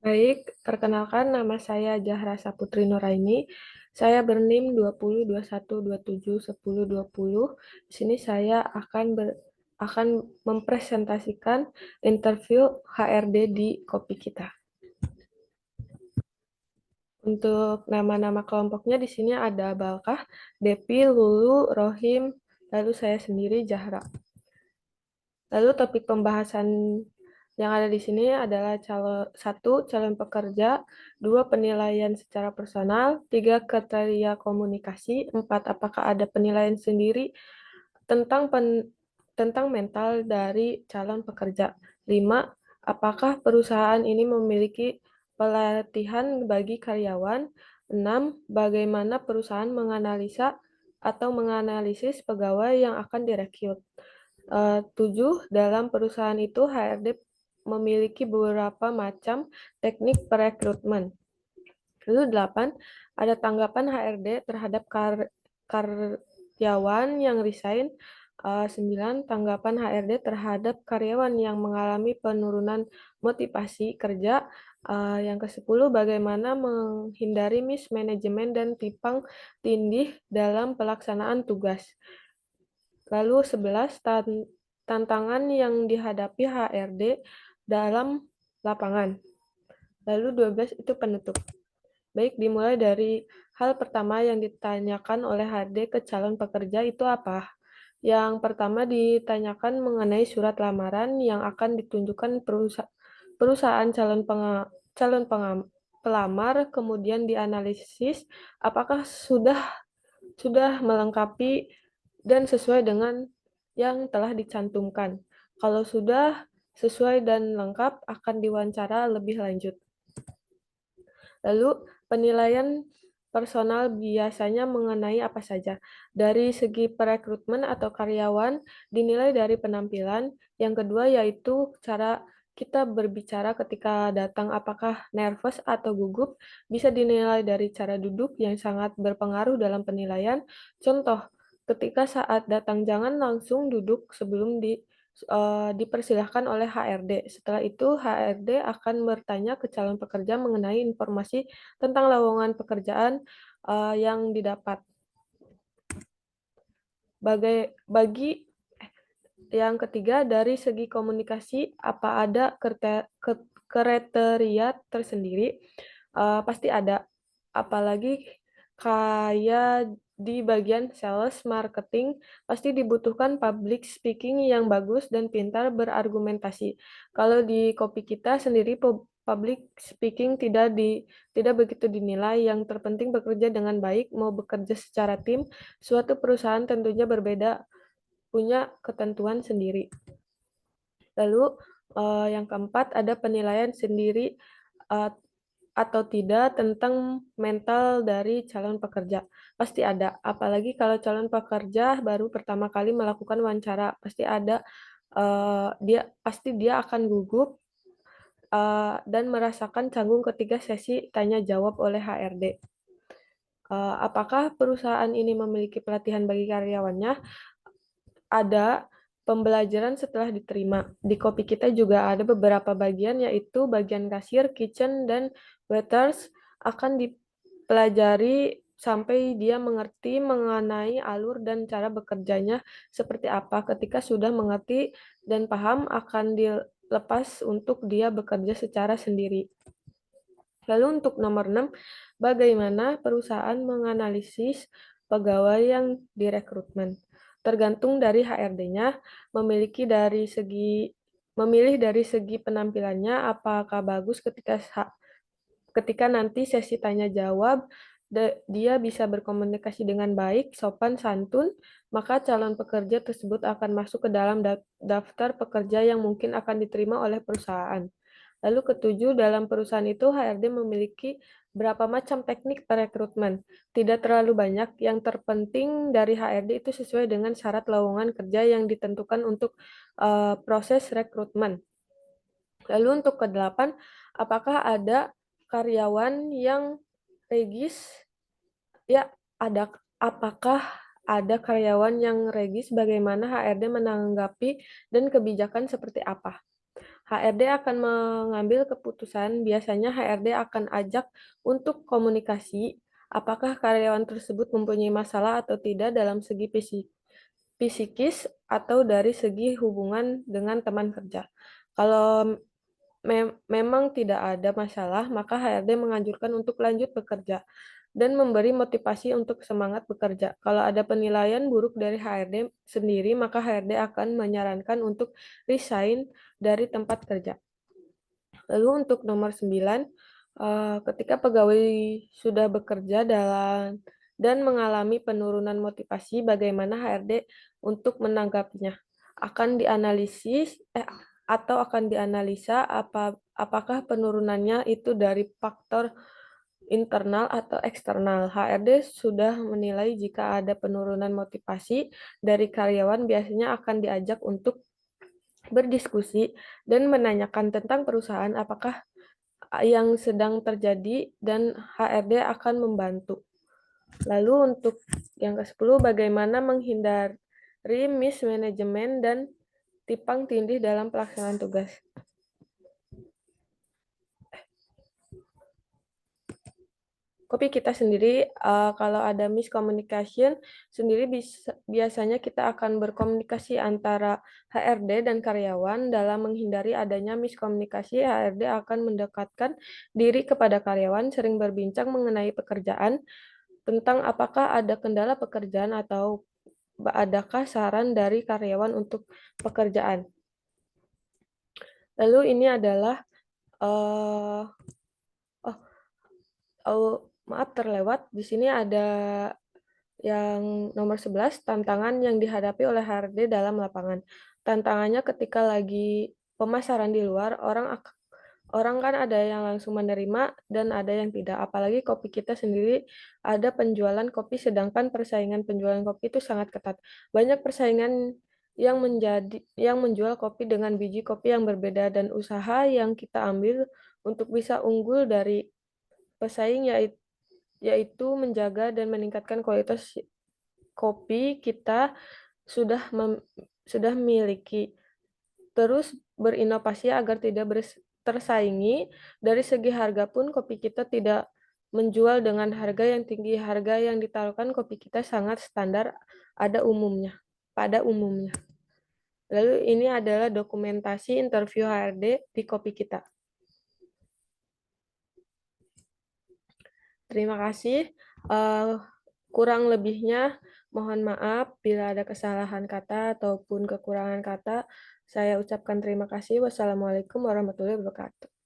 Baik, perkenalkan nama saya Zahra Saputri Nuraini. Saya berNIM 20, 21, 27, 10, 20. Di sini saya akan mempresentasikan interview HRD di Kopi Kita. Untuk nama-nama kelompoknya di sini ada Balkah, Depi, Lulu, Rohim, lalu saya sendiri Zahra. Lalu topik pembahasan yang ada di sini adalah satu, calon pekerja, dua, penilaian secara personal, tiga, kriteria komunikasi, empat, apakah ada penilaian sendiri tentang tentang mental dari calon pekerja, lima, apakah perusahaan ini memiliki pelatihan bagi karyawan, enam, bagaimana perusahaan menganalisa atau menganalisis pegawai yang akan direkrut. 7. Dalam perusahaan itu HRD memiliki beberapa macam teknik perekrutmen. Lalu 8. Ada tanggapan HRD terhadap karyawan yang resign. 9. Tanggapan HRD terhadap karyawan yang mengalami penurunan motivasi kerja. Yang ke-10, bagaimana menghindari mismanagement dan timpang tindih dalam pelaksanaan tugas. Lalu 11, tantangan yang dihadapi HRD dalam lapangan. Lalu 12 itu penutup. Baik, dimulai dari hal pertama yang ditanyakan oleh HRD ke calon pekerja itu apa? Yang pertama ditanyakan mengenai surat lamaran yang akan ditunjukkan perusahaan pelamar, kemudian dianalisis apakah sudah melengkapi dan sesuai dengan yang telah dicantumkan. Kalau sudah sesuai dan lengkap, akan diwawancara lebih lanjut. Lalu, penilaian personal biasanya mengenai apa saja. Dari segi perekrutmen atau karyawan, dinilai dari penampilan. Yang kedua yaitu cara kita berbicara ketika datang, apakah nervous atau gugup, bisa dinilai dari cara duduk yang sangat berpengaruh dalam penilaian. Contoh, ketika saat datang jangan langsung duduk sebelum dipersilahkan oleh HRD. Setelah itu, HRD akan bertanya ke calon pekerja mengenai informasi tentang lowongan pekerjaan yang didapat. Bagi yang ketiga, dari segi komunikasi, apa ada kriteria tersendiri? Pasti ada. Apalagi kayak di bagian sales, marketing, pasti dibutuhkan public speaking yang bagus dan pintar berargumentasi. Kalau di Kopi Kita sendiri, public speaking tidak begitu dinilai. Yang terpenting bekerja dengan baik, mau bekerja secara tim. Suatu perusahaan tentunya berbeda, punya ketentuan sendiri. Lalu yang keempat ada penilaian sendiri atau tidak tentang mental dari calon pekerja. Pasti ada, apalagi kalau calon pekerja baru pertama kali melakukan wawancara, pasti dia akan gugup dan merasakan canggung ketika sesi tanya jawab oleh HRD. Apakah perusahaan ini memiliki pelatihan bagi karyawannya? Ada pembelajaran setelah diterima. Di Kopi Kita juga ada beberapa bagian, yaitu bagian kasir, kitchen, dan waiters akan dipelajari sampai dia mengerti mengenai alur dan cara bekerjanya seperti apa. Ketika sudah mengerti dan paham, akan dilepas untuk dia bekerja secara sendiri. Lalu untuk nomor 6, bagaimana perusahaan menganalisis pegawai yang direkrutmen? Tergantung dari HRD-nya, memilih dari segi penampilannya, apakah bagus ketika nanti sesi tanya jawab, dia bisa berkomunikasi dengan baik, sopan, santun, maka calon pekerja tersebut akan masuk ke dalam daftar pekerja yang mungkin akan diterima oleh perusahaan. Lalu ketujuh, dalam perusahaan itu HRD memiliki berapa macam teknik perekrutmen. Tidak terlalu banyak, yang terpenting dari HRD itu sesuai dengan syarat lowongan kerja yang ditentukan untuk proses rekrutmen. Lalu untuk kedelapan, apakah ada karyawan yang regis? Ya, apakah ada karyawan yang regis? Bagaimana HRD menanggapi dan kebijakan seperti apa? HRD akan mengambil keputusan, biasanya HRD akan ajak untuk komunikasi apakah karyawan tersebut mempunyai masalah atau tidak dalam segi psikis atau dari segi hubungan dengan teman kerja. Kalau memang tidak ada masalah, maka HRD menganjurkan untuk lanjut bekerja dan memberi motivasi untuk semangat bekerja. Kalau ada penilaian buruk dari HRD sendiri, maka HRD akan menyarankan untuk resign dari tempat kerja. Lalu untuk nomor 9, ketika pegawai sudah bekerja dan mengalami penurunan motivasi, bagaimana HRD untuk menanggapinya? Akan dianalisa apakah penurunannya itu dari faktor internal atau eksternal. HRD sudah menilai jika ada penurunan motivasi dari karyawan, biasanya akan diajak untuk berdiskusi dan menanyakan tentang perusahaan apakah yang sedang terjadi dan HRD akan membantu. Lalu untuk yang ke-10, bagaimana menghindari mismanagement dan timpang tindih dalam pelaksanaan tugas. Kopi kita sendiri, kalau ada miscommunication sendiri biasanya kita akan berkomunikasi antara HRD dan karyawan. Dalam menghindari adanya miskomunikasi, HRD akan mendekatkan diri kepada karyawan, sering berbincang mengenai pekerjaan, tentang apakah ada kendala pekerjaan atau adakah saran dari karyawan untuk pekerjaan. Lalu ini adalah maaf terlewat, di sini ada yang nomor 11, tantangan yang dihadapi oleh HRD dalam lapangan. Tantangannya ketika lagi pemasaran di luar, orang kan ada yang langsung menerima dan ada yang tidak. Apalagi kopi kita sendiri ada penjualan kopi, sedangkan persaingan penjualan kopi itu sangat ketat. Banyak persaingan yang menjual kopi dengan biji kopi yang berbeda, dan usaha yang kita ambil untuk bisa unggul dari pesaing yaitu menjaga dan meningkatkan kualitas kopi kita sudah miliki. Terus berinovasi agar tidak tersaingi. Dari segi harga pun kopi kita tidak menjual dengan harga yang tinggi. Harga yang ditaruhkan kopi kita sangat standar pada umumnya. Lalu ini adalah dokumentasi interview HRD di kopi kita. Terima kasih. Kurang lebihnya mohon maaf bila ada kesalahan kata ataupun kekurangan kata. Saya ucapkan terima kasih. Wassalamualaikum warahmatullahi wabarakatuh.